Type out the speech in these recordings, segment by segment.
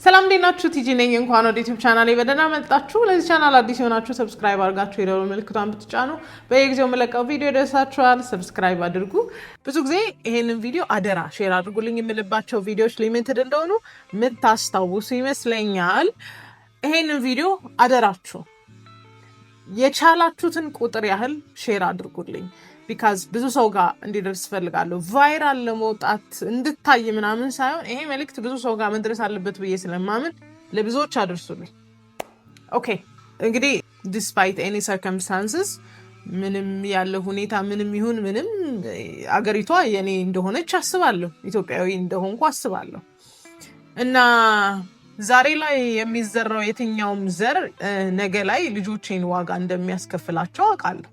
ሰላም እንዴናችሁ ቲጂ ነኝ እንኳን ወደ ዩቲዩብ ቻናሌ በደህና መጣችሁ ለዚህ ቻናል አዲስ የሆናችሁ ሰብስክራይብ አድርጋችሁ የደወል ምልክቷን ብትጫኑ በየጊዜው መለቀው ቪዲዮ ይደርሳችኋል ሰብስክራይብ አድርጉ ብዙ ጊዜ ይሄንን ቪዲዮ አደራ ሼር አድርጉልኝ የምልባቸው ቪዲዮዎች ሊሚትድ እንደሆኑ ምታስታውሱ ይመስለኛል ይሄንን ቪዲዮ አደራችሁ የቻላችሁትን ቁጥር ያህል ሼር አድርጉልኝ because ብዙ ሰው ጋር እንዲደርስ ፈልጋለሁ ቫይራል ለመውጣት እንድታይ ምናምን ሳይሆን ይሄ መልእክት ብዙ ሰው ጋር መድረስ አለበት ብዬ ስለማምን ለብዙዎች አድርሱልኝ ኦኬ እንግዲህ despite any circumstances ምንም ያለው ሁኔታ ምንም ይሁን ምንም አገሪቷ የኔ እንደሆነች አስባለሁ ኢትዮጵያዊ እንደሆንኩ አስባለሁ እና ዛሬ ላይ የሚዘራው የትኛውም ዘር ነገ ላይ ልጆቼን ዋጋ እንደሚያስከፍላቸው አውቃለሁ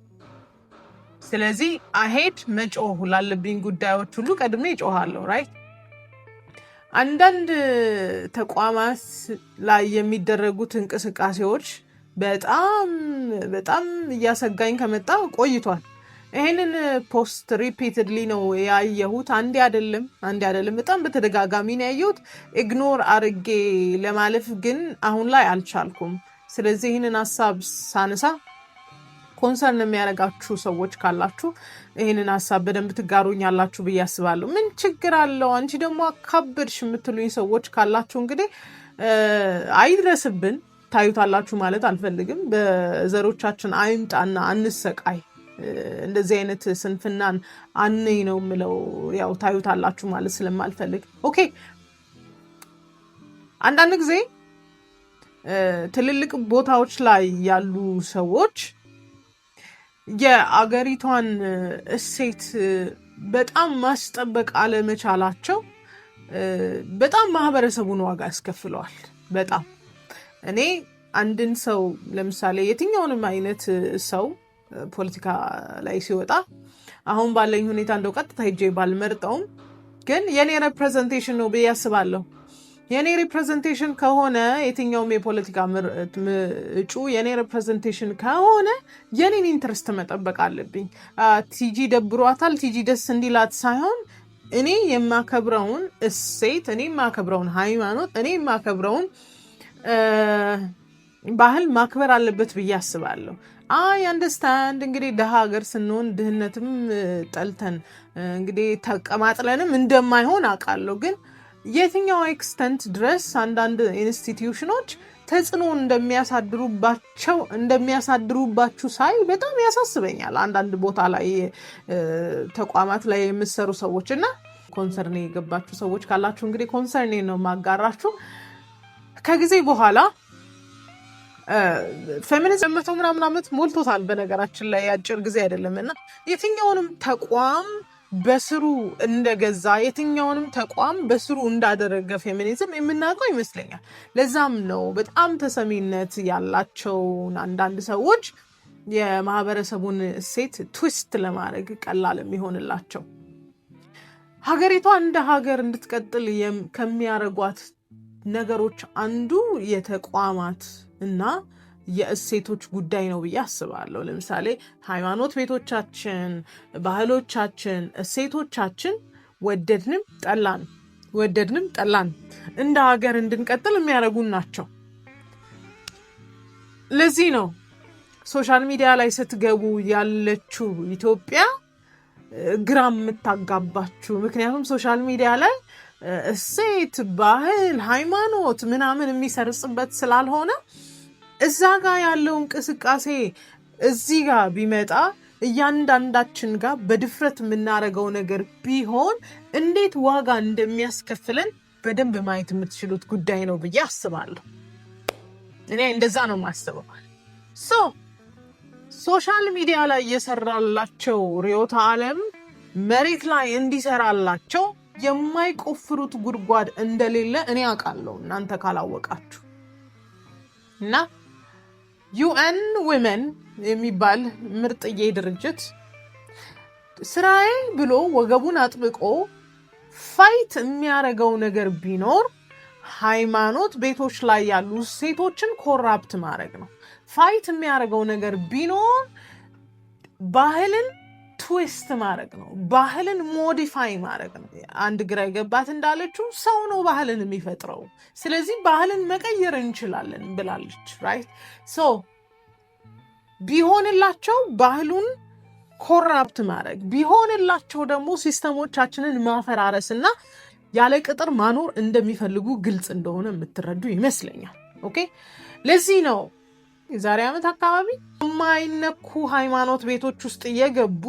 ስለዚህ አሄድ መጮህ ላለብኝ ጉዳዮች ሁሉ ቀድሜ እጮሃለሁ ራይት አንዳንድ ተቋማት ላይ የሚደረጉት እንቅስቃሴዎች በጣም እያሰጋኝ ከመጣ ቆይቷል ይሄንን ፖስት ሪፒትድሊ ነው ያየሁት አንዴ አይደለም በጣም በተደጋጋሚ ነው ያየሁት ኢግኖር አርጌ ለማለፍ ግን አሁን ላይ አልቻልኩም ስለዚህ ይሄንን ሐሳብ ሳነሳ ኮንሰርን የሚያረጋችሁ ሰዎች ካላችሁ ይሄንን ሐሳብ በደንብ ትጋሩኛላችሁ ብዬ አስባለሁ ምን ችግር አለው አንቺ ደግሞ አካብድሽ የምትሉኝ ሰዎች ካላችሁ እንግዲህ አይድረስብን ታዩታላችሁ ማለት አልፈልግም በዘሮቻችን አይምጣና አንሰቃይ እንደዚህ አይነት ስንፍናን አንይ ነው ምለው ያው ታዩታላችሁ ማለት ስለማልፈልግ ኦኬ አንዳንድ ጊዜ ትልልቅ ቦታዎች ላይ ያሉ ሰዎች የአገሪቷን እሴት በጣም ማስጠበቅ አለመቻላቸው በጣም ማህበረሰቡን ዋጋ ያስከፍለዋል በጣም እኔ አንድን ሰው ለምሳሌ የትኛውንም አይነት ሰው ፖለቲካ ላይ ሲወጣ አሁን ባለኝ ሁኔታ እንደው ቀጥታ ሄጄ ባልመርጠውም ግን የኔ ሪፕሬዘንቴሽን ነው ብዬ አስባለሁ የኔ ሪፕሬዘንቴሽን ከሆነ የትኛውም የፖለቲካ እጩ የኔ ሪፕሬዘንቴሽን ከሆነ የኔን ኢንትረስት መጠበቅ አለብኝ ቲጂ ደብሯታል ቲጂ ደስ እንዲላት ሳይሆን እኔ የማከብረውን እሴት እኔ የማከብረውን ሃይማኖት እኔ የማከብረውን ባህል ማክበር አለበት ብዬ አስባለሁ አይ አንደርስታንድ እንግዲህ ደሃ ሀገር ስንሆን ድህነትም ጠልተን እንግዲህ ተቀማጥለንም እንደማይሆን አውቃለሁ ግን የትኛው ኤክስተንት ድረስ አንዳንድ ኢንስቲትዩሽኖች ተጽዕኖ እንደሚያሳድሩባችሁ ሳይ በጣም ያሳስበኛል አንዳንድ ቦታ ላይ ተቋማት ላይ የምትሰሩ ሰዎች እና ኮንሰርን የገባችሁ ሰዎች ካላችሁ እንግዲህ ኮንሰርን ነው ማጋራችሁ ከጊዜ በኋላ ፌሚኒዝም መቶ ምናምን ዓመት ሞልቶታል በነገራችን ላይ አጭር ጊዜ አይደለምና የትኛውንም ተቋም በስሩ እንደገዛ የትኛውንም ተቋም በስሩ እንዳደረገ ፌሚኒዝም የምናውቀው ይመስለኛል ለዛም ነው በጣም ተሰሚነት ያላቸው አንዳንድ ሰዎች የማህበረሰቡን እሴት ትዊስት ለማድረግ ቀላል የሚሆንላቸው ሀገሪቷ እንደ ሀገር እንድትቀጥል ከሚያረጓት ነገሮች አንዱ የተቋማት እና የእሴቶች ጉዳይ ነው ብዬ አስባለሁ ለምሳሌ ሃይማኖት ቤቶቻችን ባህሎቻችን እሴቶቻችን ወደድንም ጠላን እንደ ሀገር እንድንቀጥል የሚያደርጉን ናቸው ለዚህ ነው ሶሻል ሚዲያ ላይ ስትገቡ ያለችው ኢትዮጵያ ግራም የምታጋባችሁ ምክንያቱም ሶሻል ሚዲያ ላይ እሴት ባህል ሃይማኖት ምናምን የሚሰርጽበት ስላልሆነ እዛ ጋር ያለው እንቅስቃሴ እዚህ ጋር ቢመጣ እያንዳንዳችን ጋር በድፍረት የምናረገው ነገር ቢሆን እንዴት ዋጋ እንደሚያስከፍለን በደንብ ማየት የምትችሉት ጉዳይ ነው ብዬ አስባለሁ እኔ እንደዛ ነው ማስበው ሶሻል ሚዲያ ላይ እየሰራላቸው ሪዮታ ዓለም መሬት ላይ እንዲሰራላቸው የማይቆፍሩት ጉድጓድ እንደሌለ እኔ አውቃለሁ እናንተ ካላወቃችሁ እና UN Women የሚባል ምርጥዬ ድርጅት ስራዬ ብሎ ወገቡን አጥብቆ ፋይት የሚያረገው ነገር ቢኖር ሃይማኖት ቤቶች ላይ ያሉ ሴቶችን ኮራፕት ማድረግ ነው ፋይት የሚያረገው ነገር ቢኖር ባህልን ትዊስት ማድረግ ነው። ባህልን ሞዲፋይ ማድረግ ነው። አንድ ግራ የገባት እንዳለችው ሰው ነው ባህልን የሚፈጥረው። ስለዚህ ባህልን መቀየር እንችላለን ብላለች። ራይት ሶ ቢሆንላቸው ባህሉን ኮራፕት ማድረግ ቢሆንላቸው ደግሞ ሲስተሞቻችንን ማፈራረስ እና ያለ ቅጥር ማኖር እንደሚፈልጉ ግልጽ እንደሆነ የምትረዱ ይመስለኛል። ኦኬ ለዚህ ነው የዛሬ ዓመት አካባቢ የማይነኩ ሃይማኖት ቤቶች ውስጥ እየገቡ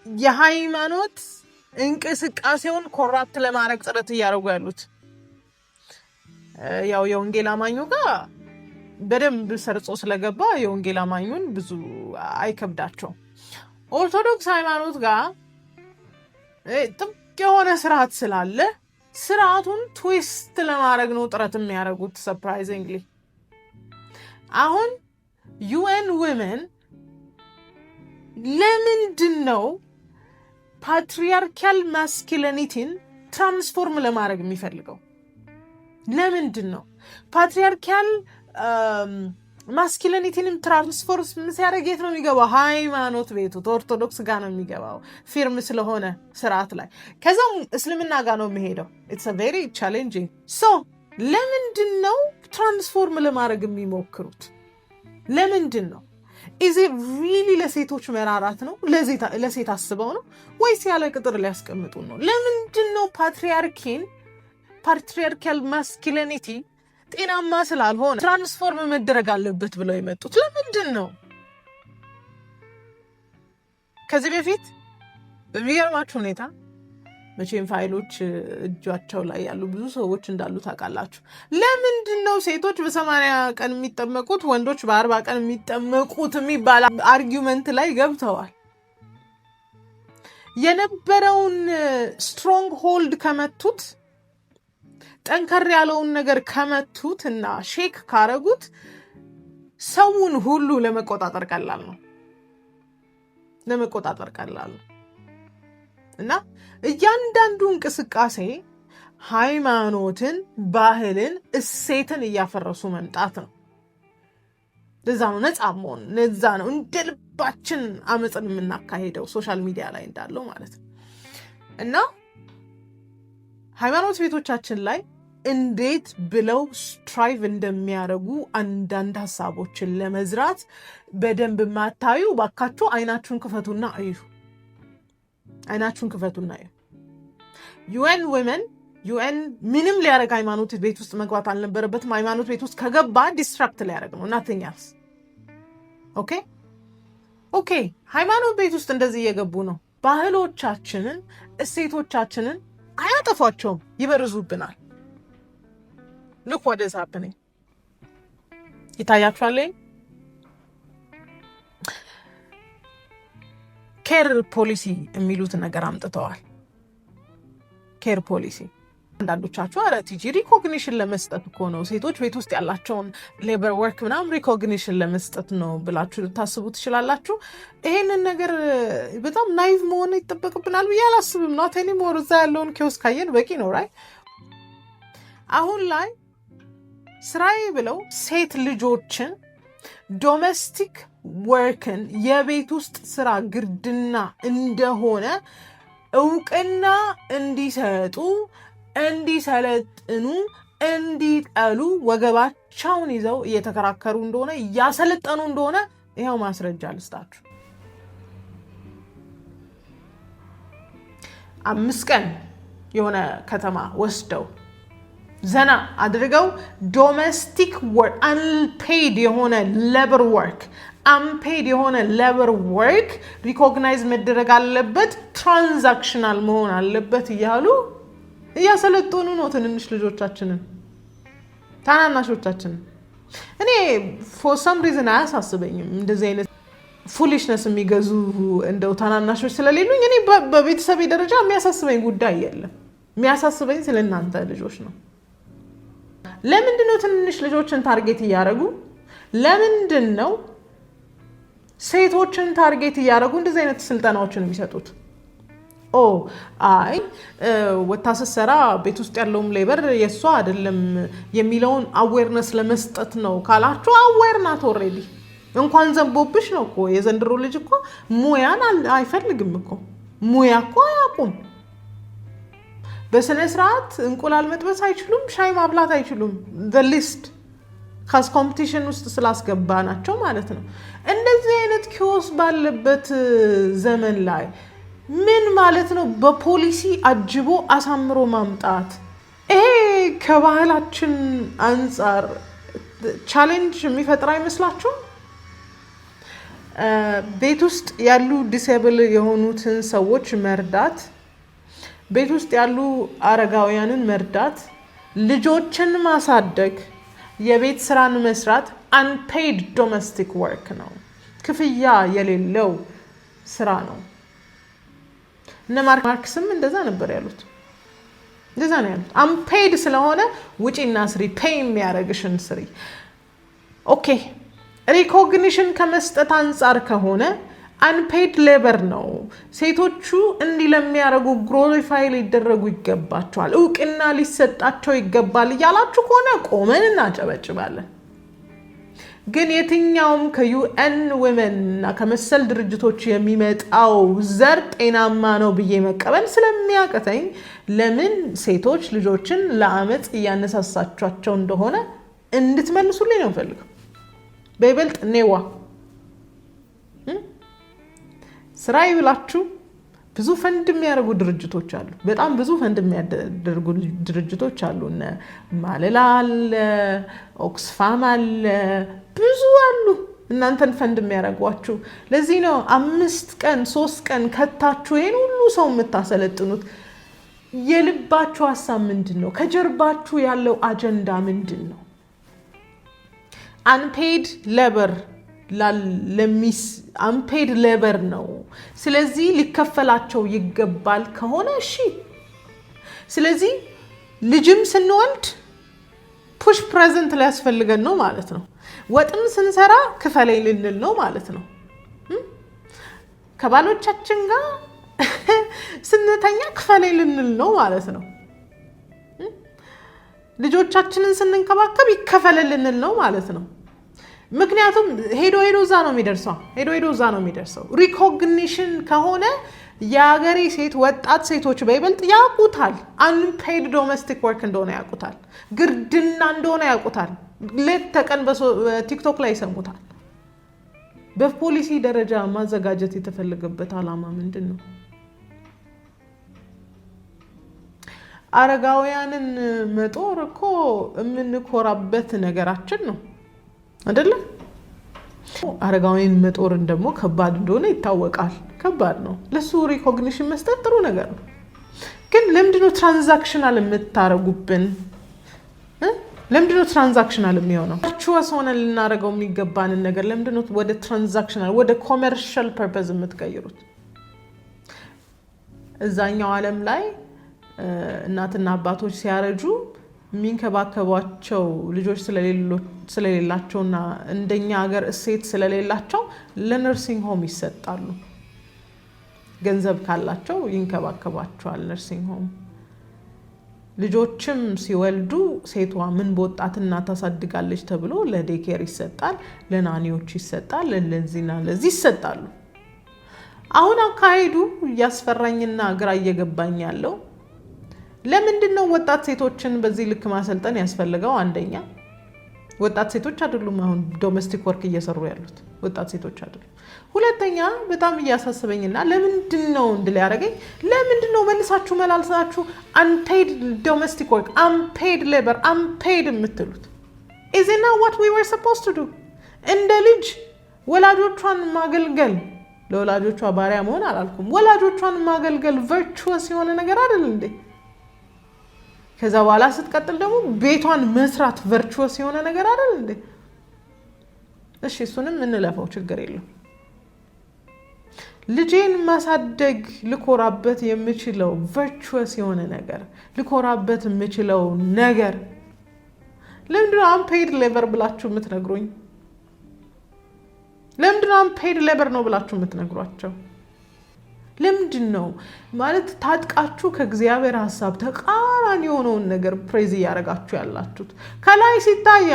የሃይማኖት እንቅስቃሴውን ኮራፕት ለማድረግ ጥረት እያደረጉ ያሉት። ያው የወንጌል አማኙ ጋር በደንብ ሰርጾ ስለገባ የወንጌል አማኙን ብዙ አይከብዳቸው። ኦርቶዶክስ ሃይማኖት ጋር ጥብቅ የሆነ ስርዓት ስላለ ስርዓቱን ትዊስት ለማድረግ ነው ጥረት የሚያደርጉት። ሰርፕራይዚንግሊ አሁን ዩኤን ዊመን ለምንድን ነው ፓትሪያርካል ማስኪሊኒቲን ትራንስፎርም ለማድረግ የሚፈልገው? ለምንድን ነው ፓትሪያርካል ማስኪሊኒቲንም ትራንስፎርም ሲያደርግ የት ነው የሚገባው? ሃይማኖት ቤቱ ኦርቶዶክስ ጋር ነው የሚገባው፣ ፊርም ስለሆነ ስርዓት ላይ። ከዛም እስልምና ጋር ነው የሚሄደው። ኢትስ አ ቬሪ ቻሌንጂንግ። ሶ ለምንድን ነው ትራንስፎርም ለማድረግ የሚሞክሩት? ለምንድን ነው? ኢዝ ኢት ሪሊ ለሴቶች መራራት ነው? ለሴት አስበው ነው ወይስ ያለ ቅጥር ሊያስቀምጡ ነው? ለምንድን ነው ፓትሪያርካል ማስኪሊኒቲ ጤናማ ስላልሆነ ትራንስፎርም መደረግ አለበት ብለው የመጡት? ለምንድን ነው? ከዚህ በፊት በሚገርማችሁ ሁኔታ መቼም ፋይሎች እጃቸው ላይ ያሉ ብዙ ሰዎች እንዳሉ ታውቃላችሁ። ለምንድን ነው ሴቶች በ80 ቀን የሚጠመቁት ወንዶች በ40 ቀን የሚጠመቁት የሚባል አርጊውመንት ላይ ገብተዋል። የነበረውን ስትሮንግ ሆልድ ከመቱት፣ ጠንከር ያለውን ነገር ከመቱት እና ሼክ ካረጉት ሰውን ሁሉ ለመቆጣጠር ቀላል ነው። እና እያንዳንዱ እንቅስቃሴ ሃይማኖትን፣ ባህልን፣ እሴትን እያፈረሱ መምጣት ነው። ለዛ ነው ነፃ መሆን፣ ለዛ ነው እንደ ልባችን አመፅን የምናካሄደው ሶሻል ሚዲያ ላይ እንዳለው ማለት ነው። እና ሃይማኖት ቤቶቻችን ላይ እንዴት ብለው ስትራይቭ እንደሚያደርጉ አንዳንድ ሀሳቦችን ለመዝራት በደንብ ማታዩ ባካችሁ አይናችሁን ክፈቱና እዩ። ዩኤን ዊመን ምንም ሊያደርግ ሃይማኖት ቤት ውስጥ መግባት አልነበረበትም። ሃይማኖት ቤት ውስጥ ከገባ ዲስትራክት ሊያደርግ ነው። ናቲንግ ኤልስ። ኦኬ ሃይማኖት ቤት ውስጥ እንደዚህ እየገቡ ነው። ባህሎቻችንን፣ እሴቶቻችንን አያጠፏቸውም፣ ይበርዙብናል። Look what is happening. ይታያችኋል። ኬር ፖሊሲ የሚሉት ነገር አምጥተዋል። ኬር ፖሊሲ አንዳንዶቻችሁ ኧረ ቲጂ ሪኮግኒሽን ለመስጠት እኮ ነው፣ ሴቶች ቤት ውስጥ ያላቸውን ሌበር ወርክ ምናምን ሪኮግኒሽን ለመስጠት ነው ብላችሁ ልታስቡ ትችላላችሁ። ይሄንን ነገር በጣም ናይቭ መሆን ይጠበቅብናል ብዬ አላስብም። ናት ኤኒሞር። እዛ ያለውን ኬዎስ ካየን በቂ ነው። ራይ አሁን ላይ ስራዬ ብለው ሴት ልጆችን ዶሜስቲክ ወርክን የቤት ውስጥ ስራ ግርድና እንደሆነ እውቅና እንዲሰጡ፣ እንዲሰለጥኑ፣ እንዲጠሉ ወገባቸውን ይዘው እየተከራከሩ እንደሆነ፣ እያሰለጠኑ እንደሆነ ይኸው ማስረጃ ልስጣችሁ። 5 ቀን የሆነ ከተማ ወስደው ዘና አድርገው ዶሜስቲክ ወርክ አንፔድ የሆነ ሌበር ወርክ ሪኮግናይዝ መደረግ አለበት፣ ትራንዛክሽናል መሆን አለበት እያሉ እያሰለጠኑ ነው ትንንሽ ልጆቻችንን፣ ታናናሾቻችንን። እኔ ፎር ሰም ሪዝን አያሳስበኝም እንደዚህ አይነት ፉሊሽነስ የሚገዙ እንደው ታናናሾች ስለሌሉኝ። እኔ በቤተሰቤ ደረጃ የሚያሳስበኝ ጉዳይ የለም። የሚያሳስበኝ ስለ እናንተ ልጆች ነው። ለምንድን ነው ትንንሽ ልጆችን ታርጌት እያደረጉ፣ ለምንድን ነው ሴቶችን ታርጌት እያደረጉ እንደዚህ አይነት ስልጠናዎችን የሚሰጡት? ወታ ስትሰራ ቤት ውስጥ ያለውም ሌበር የሷ አይደለም የሚለውን አዌርነስ ለመስጠት ነው ካላችሁ አዌር ናት ኦልሬዲ። እንኳን ዘንቦብሽ ነው እኮ የዘንድሮ ልጅ እኮ ሙያን አይፈልግም እኮ ሙያ እኮ አያውቁም። በስነ ስርዓት እንቁላል መጥበስ አይችሉም፣ ሻይ ማብላት አይችሉም። the list ካስ ኮምፒቲሽን ውስጥ ስላስገባናቸው ማለት ነው። እንደዚህ አይነት ኪዮስ ባለበት ዘመን ላይ ምን ማለት ነው በፖሊሲ አጅቦ አሳምሮ ማምጣት? ይሄ ከባህላችን አንፃር ቻሌንጅ የሚፈጥር አይመስላችሁም? ቤት ውስጥ ያሉ ዲሴብል የሆኑትን ሰዎች መርዳት፣ ቤት ውስጥ ያሉ አረጋውያንን መርዳት፣ ልጆችን ማሳደግ፣ የቤት ስራን መስራት unpaid domestic work ነው። ክፍያ የሌለው ስራ ነው። እነ ማርክስም እንደዛ ነበር ያሉት። እንደዛ ነው ያሉት። unpaid ስለሆነ ውጪና ስሪ፣ ፔይ የሚያደርግሽን ስሪ። ኦኬ ሪኮግኒሽን ከመስጠት አንፃር ከሆነ unpaid labor ነው። ሴቶቹ እንዲህ ለሚያደርጉ ግሎሪፋይ ሊደረጉ ይገባቸዋል፣ እውቅና ሊሰጣቸው ይገባል እያላችሁ ከሆነ ቆመን እናጨበጭባለን። ግን የትኛውም ከዩኤን ዊመን እና ከመሰል ድርጅቶች የሚመጣው ዘር ጤናማ ነው ብዬ መቀበል ስለሚያቅተኝ ለምን ሴቶች ልጆችን ለአመፅ እያነሳሳቿቸው እንደሆነ እንድትመልሱልኝ ነው ፈልገው። በይበልጥ ኔዋ ስራ ይብላችሁ። ብዙ ፈንድ የሚያደርጉ ድርጅቶች አሉ። በጣም ብዙ ፈንድ የሚያደርጉ ድርጅቶች አሉ። እነ ማለላ አለ፣ ኦክስፋም አለ፣ ብዙ አሉ እናንተን ፈንድ የሚያደርጓችሁ። ለዚህ ነው 5 ቀን 3 ቀን ከታችሁ ይሄን ሁሉ ሰው የምታሰለጥኑት። የልባችሁ ሀሳብ ምንድን ነው? ከጀርባችሁ ያለው አጀንዳ ምንድን ነው? unpaid labor unpaid labor ነው። ስለዚህ ሊከፈላቸው ይገባል ከሆነ እሺ። ስለዚህ ልጅም ስንወልድ ፑሽ ፕሬዘንት ሊያስፈልገን ነው ማለት ነው። ወጥም ስንሰራ ክፈለኝ ልንል ነው ማለት ነው። ከባሎቻችን ጋር ስንተኛ ክፈለኝ ልንል ነው ማለት ነው። ልጆቻችንን ስንንከባከብ ይከፈለል ልንል ነው ማለት ነው። ምክንያቱም ሄዶ እዛ ነው የሚደርሰው። ሪኮግኒሽን ከሆነ የሀገሬ ሴት ወጣት ሴቶች በይበልጥ ያውቁታል። unpaid domestic work እንደሆነ ያውቁታል። ግርድና እንደሆነ ያውቁታል። ሌት ተቀን በቲክቶክ ላይ ይሰሙታል። በፖሊሲ ደረጃ ማዘጋጀት የተፈለገበት ዓላማ ምንድን ነው? አረጋውያንን መጦር እኮ የምንኮራበት ነገራችን ነው አይደለ? አረጋውያን መጦርን ደግሞ ከባድ እንደሆነ ይታወቃል። ከባድ ነው። ለሱ ሪኮግኒሽን መስጠት ጥሩ ነገር ነው። ግን ለምንድነው ትራንዛክሽናል የምታረጉብን? ለምንድነው ትራንዛክሽናል የሚሆነው? ቹዋስ ሆነ ልናረጋው የሚገባንን ነገር ለምንድነው ወደ ትራንዛክሽናል ወደ ኮመርሻል ፐርፐዝ የምትቀይሩት? እዛኛው ዓለም ላይ እናትና አባቶች ሲያረጁ የሚንከባከቧቸው ልጆች ስለሌላቸውና እንደኛ ሀገር እሴት ስለሌላቸው ለነርሲንግ ሆም ይሰጣሉ። ገንዘብ ካላቸው ይንከባከቧቸዋል ነርሲንግ ሆም። ልጆችም ሲወልዱ ሴቷ ምን በወጣትና ታሳድጋለች ተብሎ ለዴኬር ይሰጣል፣ ለናኒዎች ይሰጣል፣ ለዚህና ለዚህ ይሰጣሉ። አሁን አካሄዱ እያስፈራኝና ግራ እየገባኝ ያለው ለምንድን ነው ወጣት ሴቶችን በዚህ ልክ ማሰልጠን ያስፈልገው? አንደኛ ወጣት ሴቶች አይደሉም አሁን ዶሜስቲክ ወርክ እየሰሩ ያሉት ወጣት ሴቶች አይደሉም። ሁለተኛ በጣም እያሳሰበኝና ለምንድን ነው እንድል ያደረገኝ ለምንድን ነው መልሳችሁ መላልሳችሁ unpaid domestic work unpaid labor unpaid የምትሉት? is it not what we were supposed to do? እንደ ልጅ ወላጆቿን ማገልገል፣ ለወላጆቿ ባሪያ መሆን አላልኩም፣ ወላጆቿን ማገልገል virtuous የሆነ ነገር አይደል እንዴ? ከዛ በኋላ ስትቀጥል ደግሞ ቤቷን መስራት ቨርቹወስ የሆነ ነገር አይደል እንዴ? እሺ እሱንም እንለፈው፣ ችግር የለም። ልጄን ማሳደግ ልኮራበት የምችለው ቨርቹወስ የሆነ ነገር ልኮራበት የምችለው ነገር ለምንድነው unpaid labor ብላችሁ የምትነግሩኝ? ለምንድነው unpaid labor ነው ብላችሁ የምትነግሯቸው? ለምንድን ነው ማለት ታጥቃችሁ ከእግዚአብሔር ሐሳብ ተቃራኒ እርግማን የሆነውን ነገር ፕሬዝ እያደረጋችሁ ያላችሁት። ከላይ ሲታይ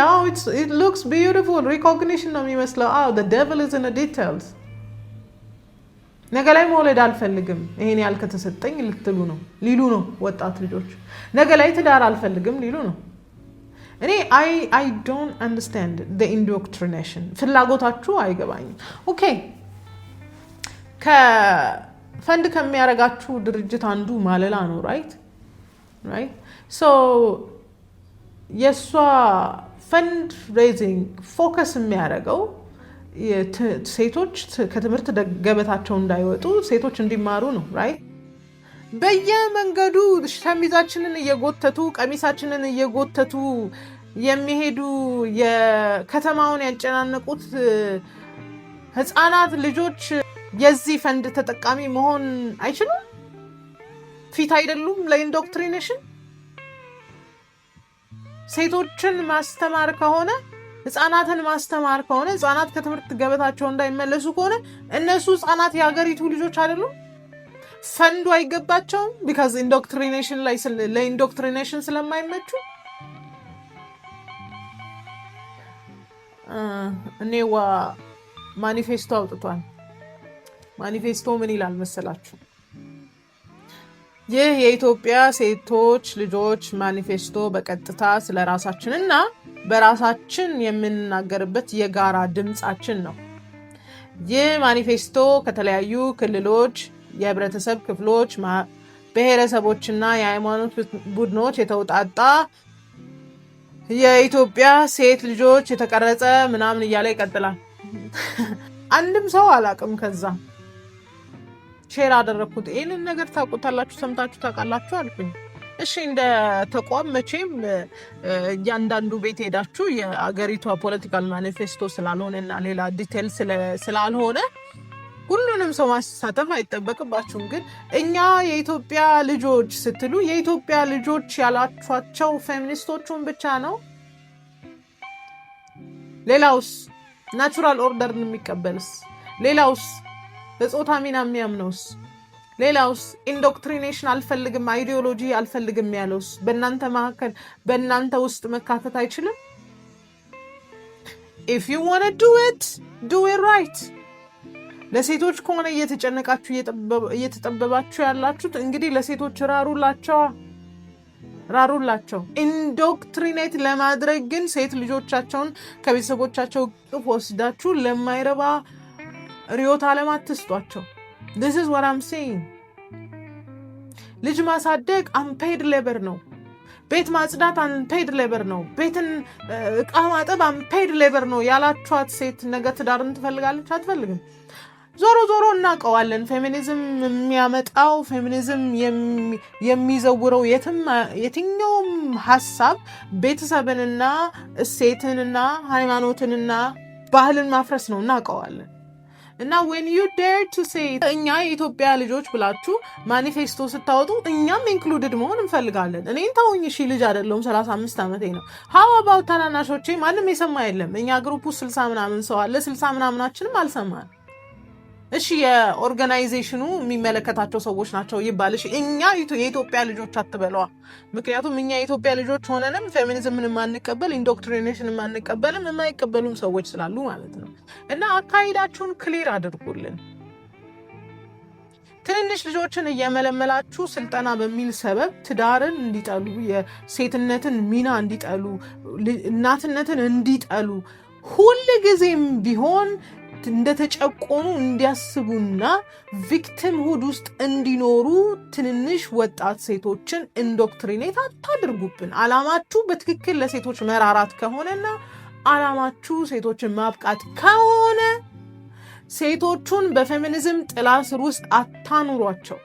it looks beautiful recognition ነው የሚመስለው። the devil is in the details። ነገ ላይ መውለድ አልፈልግም ይሄን ያህል ከተሰጠኝ ሊሉ ነው ወጣት ልጆች። ነገ ላይ ትዳር አልፈልግም ሊሉ ነው። እኔ I don't understand the indoctrination ፍላጎታችሁ አይገባኝም። ኦኬ ከፈንድ ከሚያረጋችሁ ድርጅት አንዱ ማለላ ነው right so የሷ ፈንድ ሬዚንግ ፎከስ የሚያደርገው ሴቶች ከትምህርት ገበታቸው እንዳይወጡ ሴቶች እንዲማሩ ነው right በየመንገዱ ሸሚዛችንን እየጎተቱ ቀሚሳችንን እየጎተቱ የሚሄዱ የከተማውን ያጨናነቁት ህፃናት ልጆች የዚህ ፈንድ ተጠቃሚ መሆን አይችሉም? ፊት አይደሉም ለኢንዶክትሪኔሽን? ሴቶችን ማስተማር ከሆነ ህፃናትን ማስተማር ከሆነ ህፃናት ከትምህርት ገበታቸው እንዳይመለሱ ከሆነ እነሱ ህፃናት የሀገሪቱ ልጆች አይደሉም? ፈንዱ አይገባቸውም? ቢካዝ ኢንዶክትሪኔሽን ላይ ለኢንዶክትሪኔሽን ስለማይመቹ። እኔዋ ማኒፌስቶ አውጥቷል። ማኒፌስቶ ምን ይላል መሰላችሁ? ይህ የኢትዮጵያ ሴቶች ልጆች ማኒፌስቶ በቀጥታ ስለ ራሳችንና በራሳችን የምንናገርበት የጋራ ድምጻችን ነው። ይህ ማኒፌስቶ ከተለያዩ ክልሎች፣ የህብረተሰብ ክፍሎች፣ ብሔረሰቦችና የሃይማኖት ቡድኖች የተውጣጣ የኢትዮጵያ ሴት ልጆች የተቀረጸ ምናምን እያለ ይቀጥላል። አንድም ሰው አላቅም ከዛ ሼር አደረኩት። ይህንን ነገር ታውቁታላችሁ፣ ሰምታችሁ ታውቃላችሁ አልኩኝ። እሺ እንደ ተቋም መቼም እያንዳንዱ ቤት ሄዳችሁ የአገሪቷ ፖለቲካል ማኒፌስቶ ስላልሆነና ሌላ ዲቴል ስላልሆነ ሁሉንም ሰው ማሳተፍ አይጠበቅባችሁም። ግን እኛ የኢትዮጵያ ልጆች ስትሉ የኢትዮጵያ ልጆች ያላችኋቸው ፌሚኒስቶቹን ብቻ ነው? ሌላውስ ናቹራል ኦርደርን የሚቀበልስ? ሌላውስ በጾታ ሚና የሚያምነውስ? ሌላውስ ኢንዶክትሪኔሽን አልፈልግም አይዲዮሎጂ አልፈልግም ያለውስ በእናንተ መካከል በእናንተ ውስጥ መካተት አይችልም? if you want to do it right። ለሴቶች ከሆነ እየተጨነቃችሁ እየተጠበባችሁ ያላችሁት እንግዲህ ለሴቶች ራሩላቸው። ኢንዶክትሪኔት ለማድረግ ግን ሴት ልጆቻቸውን ከቤተሰቦቻቸው ቅፍ ወስዳችሁ ለማይረባ ሪዮት ዓለም አትስጧቸው። this is what I'm saying። ልጅ ማሳደግ unpaid labor ነው። ቤት ማጽዳት unpaid labor ነው። ቤትን ዕቃ ማጠብ unpaid labor ነው ያላችኋት ሴት ነገ ትዳርን ትፈልጋለች? አትፈልግም። ዞሮ እናውቀዋለን። ፌሚኒዝም የሚያመጣው ፌሚኒዝም የሚዘውረው የትኛውም ሀሳብ ቤተሰብንና እሴትንና ሃይማኖትንና ባህልን ማፍረስ ነው። እናውቀዋለን። እና when you dare to say እኛ የኢትዮጵያ ልጆች ብላችሁ ማኒፌስቶ ስታወጡ እኛም ኢንክሉድድ መሆን እንፈልጋለን። እኔን ተውኝ እሺ፣ ልጅ አይደለሁም 35 ዓመቴ ነው። how about ታናናሾቼ? ማንም የሰማ የለም። እኛ ግሩፕ 60 ምናምን ሰው አለ። 60 ምናምናችንም አልሰማን። እሺ የኦርጋናይዜሽኑ የሚመለከታቸው ሰዎች ናቸው ይባል። እሺ እኛ የኢትዮጵያ ልጆች አትበለዋ። ምክንያቱም እኛ የኢትዮጵያ ልጆች ሆነንም ፌሚኒዝምን ማንቀበል ኢንዶክትሪኔሽን ማንቀበልም የማይቀበሉም ሰዎች ስላሉ ማለት ነው። እና አካሄዳችሁን ክሊር አድርጉልን። ትንንሽ ልጆችን እየመለመላችሁ ስልጠና በሚል ሰበብ ትዳርን እንዲጠሉ፣ የሴትነትን ሚና እንዲጠሉ፣ እናትነትን እንዲጠሉ ሁል ጊዜም ቢሆን እንደተጨቆኑ እንዲያስቡና ቪክቲም ሁድ ውስጥ እንዲኖሩ ትንንሽ ወጣት ሴቶችን ኢንዶክትሪኔት አታድርጉብን። አላማችሁ በትክክል ለሴቶች መራራት ከሆነና አላማችሁ ሴቶችን ማብቃት ከሆነ ሴቶቹን በፌሚኒዝም ጥላ ስር ውስጥ አታኑሯቸው።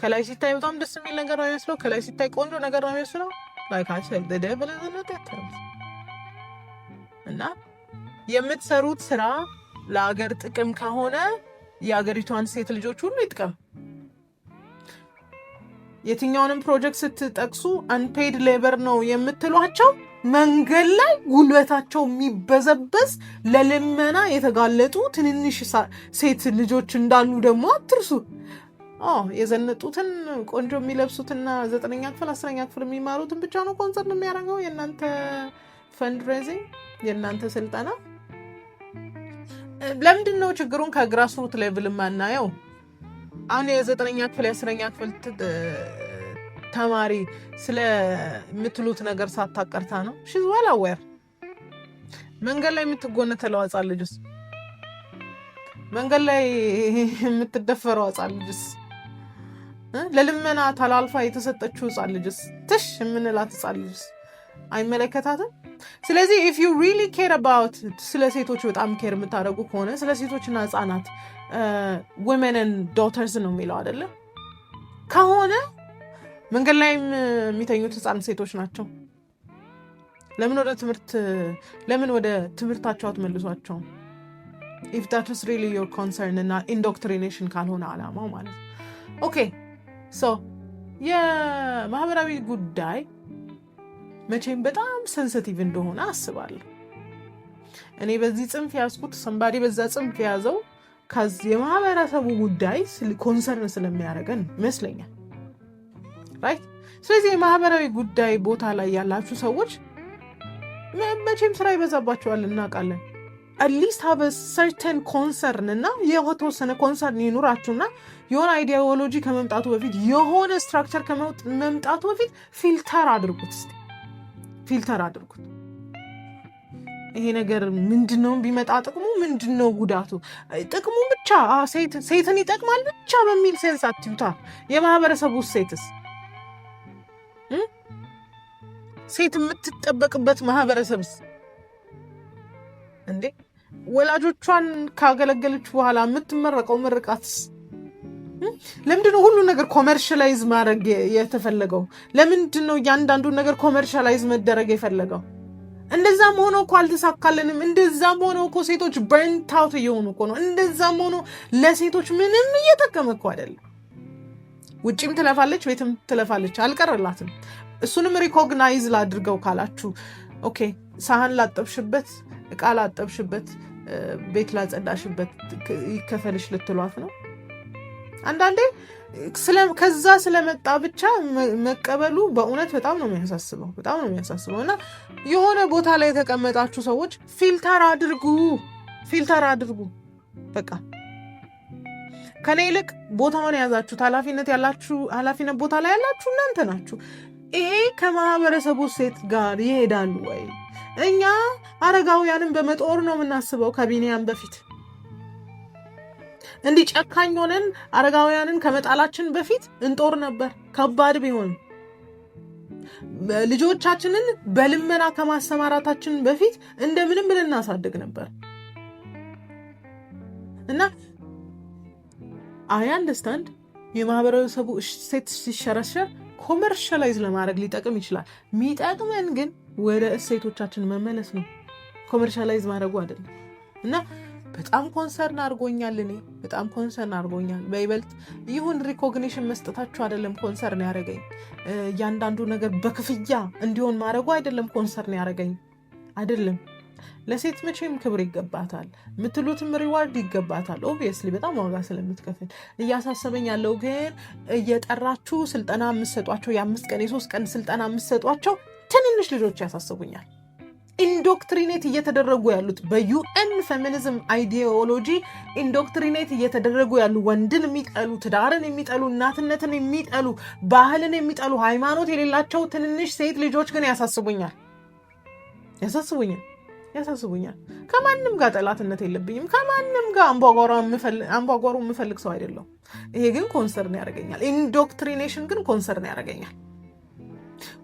ከላይ ሲታይ በጣም ደስ የሚል ነገር ነው የሚመስለው። ከላይ ሲታይ ቆንጆ ነገር ነው የሚመስለው። እና የምትሰሩት ስራ ለአገር ጥቅም ከሆነ የአገሪቷን ሴት ልጆች ሁሉ ይጥቀም። የትኛውንም ፕሮጀክት ስትጠቅሱ አንፔድ ሌበር ነው የምትሏቸው መንገድ ላይ ጉልበታቸው የሚበዘበዝ ለልመና የተጋለጡ ትንንሽ ሴት ልጆች እንዳሉ ደግሞ አትርሱ። የዘነጡትን ቆንጆ የሚለብሱትና 9ኛ ክፍል 10ኛ ክፍል የሚማሩትን ብቻ ነው ኮንሰርን የሚያደርገው የእናንተ ፈንድሬዚንግ የእናንተ ስልጠና? ለምንድን ነው ችግሩን ከግራስሩት ሌቭል ማናየው? አሁን የ9ኛ ክፍል 10ኛ ክፍል ተማሪ ስለምትሉት ነገር ሳታቀርታ ነው she's well aware። መንገድ ላይ የምትጎነተለው ሕፃን ልጅስ፣ መንገድ ላይ የምትደፈረው ሕፃን ልጅስ፣ ለልመና ተላልፋ የተሰጠችው ሕፃን ልጅስ፣ ትሽ የምንላት ሕፃን ልጅስ አይመለከታትም? ስለዚህ if you really care about ስለ ሴቶች በጣም ኬር የምታደርጉ ከሆነ ስለ ሴቶችና ሕፃናት women and daughters ነው የሚለው አይደለ? ከሆነ መንገድ ላይ የሚተኙት ሕፃን ሴቶች ናቸው። ለምን ወደ ትምህርታቸው አትመልሷቸው? if that is really your concern እና indoctrination ካልሆነ አላማው ማለት ነው። ኦኬ ሶ የማህበራዊ ጉዳይ መቼም በጣም ሴንሲቲቭ እንደሆነ አስባለሁ። እኔ በዚህ ጽንፍ ያዝኩት ሰንባዲ በዛ ጽንፍ ያዘው ከዚህ የማህበረሰቡ ጉዳይ ኮንሰርን ስለሚያደርገን ይመስለኛል ራይት። ስለዚህ የማህበራዊ ጉዳይ ቦታ ላይ ያላችሁ ሰዎች መቼም ስራ ይበዛባችኋል እናውቃለን። at least have a certain concern እና የተወሰነ ኮንሰርን ይኑራችሁና የሆነ አይዲዮሎጂ ከመምጣቱ በፊት የሆነ ስትራክቸር ከመምጣቱ በፊት ፊልተር አድርጉት። ይሄ ነገር ምንድነው ቢመጣ ጥቅሙ ምንድነው ጉዳቱ? ጥቅሙ ብቻ ሴትን ይጠቅማል ብቻ በሚል ሴንስ አትዩታ። የማህበረሰቡ ሴትስ ሴት የምትጠበቅበት ማህበረሰብስ እንዴ ወላጆቿን ካገለገለች በኋላ የምትመረቀው ምርቃትስ ለምንድነው ሁሉ ነገር ኮመርሻላይዝ ማድረግ የተፈለገው? ለምንድነው እያንዳንዱ ነገር ኮመርሻላይዝ መደረግ የፈለገው? እንደዛም ሆኖ እኮ አልተሳካልንም። እንደዛም ሆኖ እኮ ሴቶች በርንት አውት እየሆኑ እኮ ነው። እንደዛም ሆኖ ለሴቶች ምንም እየጠቀመ እኮ አይደለም። ውጪም ትለፋለች፣ ቤትም ትለፋለች፣ አልቀረላትም። እሱንም ሪኮግናይዝ ላድርገው ካላችሁ ኦኬ፣ ሳህን ላጠብሽበት፣ እቃ ላጠብሽበት፣ ቤት ላጸዳሽበት ይከፈልሽ ልትሏት ነው? አንዳንዴ ከዛ ስለመጣ ብቻ መቀበሉ በእውነት በጣም ነው የሚያሳስበው። እና የሆነ ቦታ ላይ የተቀመጣችሁ ሰዎች ፊልተር አድርጉ። በቃ ከኔ ይልቅ ቦታውን የያዛችሁት ኃላፊነት ቦታ ላይ ያላችሁ እናንተ ናችሁ። ይሄ ከማህበረሰቡ ሴት ጋር ይሄዳሉ ወይ? እኛ አረጋውያንን በመጦር ነው የምናስበው። ከቢኒያም በፊት እንዲህ ጨካኝ ሆነን አረጋውያንን ከመጣላችን በፊት እንጦር ነበር። ከባድ ቢሆን ልጆቻችንን በልመና ከማሰማራታችን በፊት እንደምንም ብለን እናሳድግ ነበር። እና አይ አንደርስታንድ የማህበረሰቡ ሴት ሲሸረሸር ኮመርሻላይዝ ለማድረግ ሊጠቅም ይችላል። የሚጠቅመን ግን ወደ እሴቶቻችን መመለስ ነው፣ ኮመርሻላይዝ ማድረጉ አይደለም። እና በጣም ኮንሰርን አድርጎኛል። በይበልጥ ይሁን ሪኮግኒሽን መስጠታችሁ አይደለም ኮንሰርን ያደረገኝ፣ እያንዳንዱ ነገር በክፍያ እንዲሆን ማድረጉ አይደለም ኮንሰርን ያደረገኝ አይደለም። ለሴት መቼም ክብር ይገባታል፣ የምትሉትም ሪዋርድ ይገባታል። ኦብቪየስሊ በጣም ዋጋ ስለምትከፍል እያሳሰበኝ ያለው ግን እየጠራችሁ ስልጠና የምትሰጧቸው የ5 ቀን የ3 ቀን ስልጠና የምትሰጧቸው ትንንሽ ልጆች ያሳስቡኛል። ኢንዶክትሪኔት እየተደረጉ ያሉት በዩኤን ፌሚኒዝም አይዲዮሎጂ ኢንዶክትሪኔት እየተደረጉ ያሉ ወንድን የሚጠሉ፣ ትዳርን የሚጠሉ፣ እናትነትን የሚጠሉ፣ ባህልን የሚጠሉ፣ ሃይማኖት የሌላቸው ትንንሽ ሴት ልጆች ግን ያሳስቡኛል። ከማንም ጋር ጠላትነት የለብኝም። ከማንም ጋር አምባጓሮ የምፈልግ ሰው አይደለም። ይሄ ግን ኮንሰርን ያደርገኛል። ኢንዶክትሪኔሽን ግን ኮንሰርን ያደርገኛል።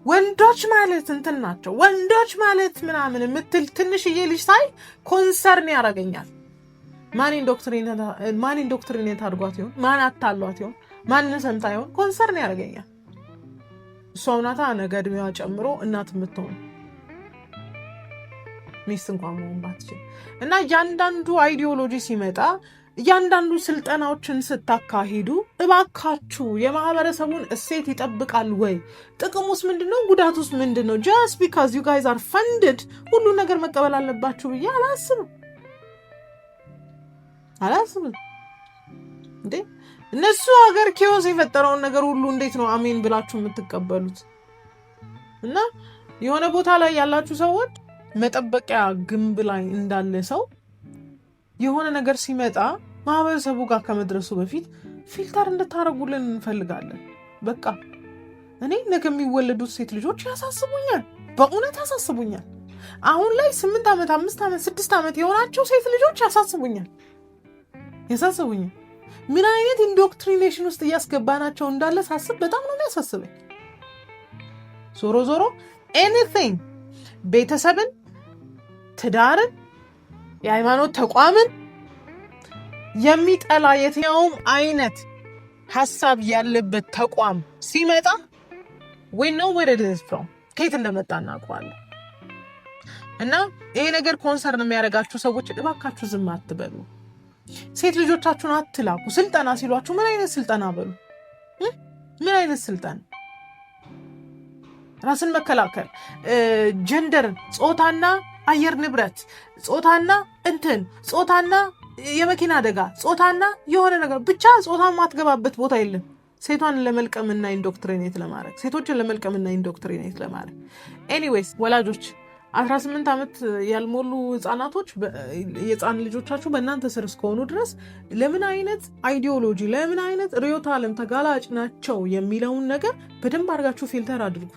ወንዶች ማለት እንትን ናቸው፣ ወንዶች ማለት ምናምን የምትል ትንሽዬ ልጅ ሳይ ኮንሰርን ያደርገኛል። ማን ኢንዶክትሪኔት አድርጓት ይሆን? ማን አታሏት ይሆን? ማን ሰምታ ይሆን? ኮንሰርን ያደርገኛል። እሷ ናታ ነገ ዕድሜዋ ጨምሮ እናት የምትሆን ሚስት እንኳን መሆን ባትችል። እና እያንዳንዱ አይዲዮሎጂ ሲመጣ እያንዳንዱ ስልጠናዎችን ስታካሂዱ እባካችሁ የማህበረሰቡን እሴት ይጠብቃል ወይ? ጥቅሙስ ምንድነው? ጉዳቱስ ምንድነው? just because you guys are funded ሁሉ ነገር መቀበል አለባችሁ ብዬ አላስብም። እንዴ እነሱ ሀገር ኬዎስ የፈጠረውን ነገር ሁሉ እንዴት ነው አሜን ብላችሁ የምትቀበሉት? እና የሆነ ቦታ ላይ ያላችሁ ሰዎች መጠበቂያ ግንብ ላይ እንዳለ ሰው የሆነ ነገር ሲመጣ ማህበረሰቡ ጋር ከመድረሱ በፊት ፊልተር እንድታረጉልን እንፈልጋለን። በቃ እኔ ነገ የሚወለዱት ሴት ልጆች ያሳስቡኛል፣ በእውነት ያሳስቡኛል። አሁን ላይ 8 ዓመት 5 ዓመት 6 ዓመት የሆናቸው ሴት ልጆች ያሳስቡኛል። ምን አይነት ኢንዶክትሪኔሽን ውስጥ እያስገባናቸው እንዳለ ሳስብ በጣም ነው የሚያሳስበኝ። ዞሮ ዞሮ ኤኒቲንግ ቤተሰብን፣ ትዳርን፣ የሃይማኖት ተቋምን የሚጠላ የትኛውም አይነት ሀሳብ ያለበት ተቋም ሲመጣ we know where it is from ከየት እንደመጣ እናውቀዋለን። እና ይሄ ነገር ኮንሰርን የሚያደርጋችሁ ሰዎች እባካችሁ ዝም አትበሉ። ሴት ልጆቻችሁን አትላኩ። ስልጠና ሲሏችሁ ምን አይነት ስልጠና በሉ? ምን አይነት ስልጠና? ራስን መከላከል፣ ጀንደር፣ ጾታና አየር ንብረት፣ ጾታና ጾታና የመኪና አደጋ፣ ጾታና የሆነ ነገር ብቻ ጾታ ማትገባበት ቦታ የለም። ሴቷን ለመልቀምና ኢንዶክትሪኔት ለማድረግ ሴቶችን ለመልቀምና ኢንዶክትሪኔት ለማድረግ ኤኒዌይስ ወላጆች 18 ዓመት ያልሞሉ ህፃናቶች የህፃን ልጆቻችሁ በእናንተ ስር እስከሆኑ ድረስ ለምን አይነት አይዲዮሎጂ ለምን አይነት ርዕዮተ ዓለም ተጋላጭ ናቸው የሚለውን ነገር በደንብ አድርጋችሁ ፊልተር አድርጉ።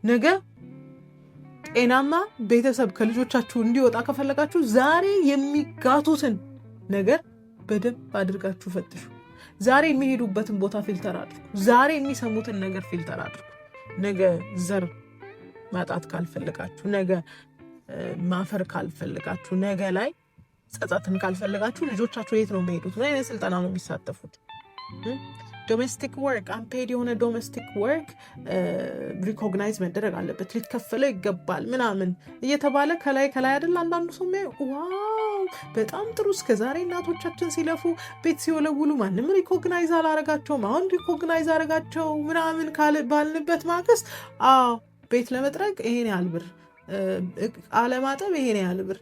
ነገ ጤናማ ቤተሰብ ከልጆቻችሁ እንዲወጣ ከፈለጋችሁ ዛሬ የሚጋቱትን ነገር በደንብ አድርጋችሁ ፈትሹ። ዛሬ የሚሄዱበትን ቦታ ፊልተር አድርጉ። ዛሬ የሚሰሙትን ነገር ፊልተር አድርጉ። ነገ ዘር ማጣት ካልፈልጋችሁ፣ ነገ ማፈር ካልፈልጋችሁ፣ ነገ ላይ ጸጸትን ካልፈልጋችሁ ልጆቻችሁ የት ነው የሚሄዱት? ምን አይነት ስልጠና ነው የሚሳተፉት? ዶሜስቲክ ወርክ አንፔድ የሆነ ዶሜስቲክ ወርክ ሪኮግናይዝ መደረግ አለበት፣ ሊከፈለው ይገባል ምናምን እየተባለ ከላይ አይደል አንዳንዱ ሰው ዋው በጣም ጥሩ እስከዛሬ እናቶቻችን ሲለፉ ቤት ሲወለውሉ ማንም ሪኮግናይዝ አላረጋቸውም፣ አሁን ሪኮግናይዝ አረጋቸው ምናምን ባልንበት ማግስት ቤት ለመጥረግ ይሄን ያህል ብር፣ አለማጠብ ይሄን ያህል ብር፣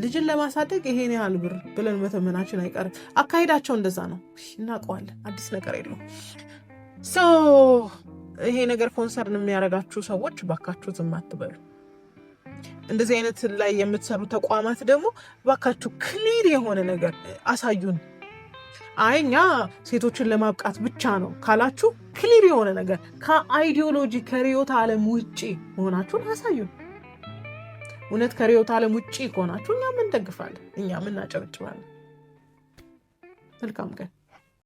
ልጅን ለማሳደግ ይሄን ያህል ብር ብለን መተመናችን አይቀርም። አካሄዳቸው እንደዛ ነው፣ እናውቀዋለን። አዲስ ነገር የለውም። ይሄ ነገር ኮንሰርን የሚያደርጋችሁ ሰዎች ባካችሁ ዝም አትበሉ። እንደዚህ አይነት ላይ የምትሰሩ ተቋማት ደግሞ ባካችሁ ክሊር የሆነ ነገር አሳዩን። እኛ ሴቶችን ለማብቃት ብቻ ነው ካላችሁ ክሊር የሆነ ነገር ከአይዲዮሎጂ ከርዕዮተ ዓለም ውጪ መሆናችሁን አሳዩን። እውነት ከርዕዮተ ዓለም ውጪ ከሆናችሁ እኛም እንደግፋለን፣ እኛም እናጨበጭባለን። መልካም ቀን።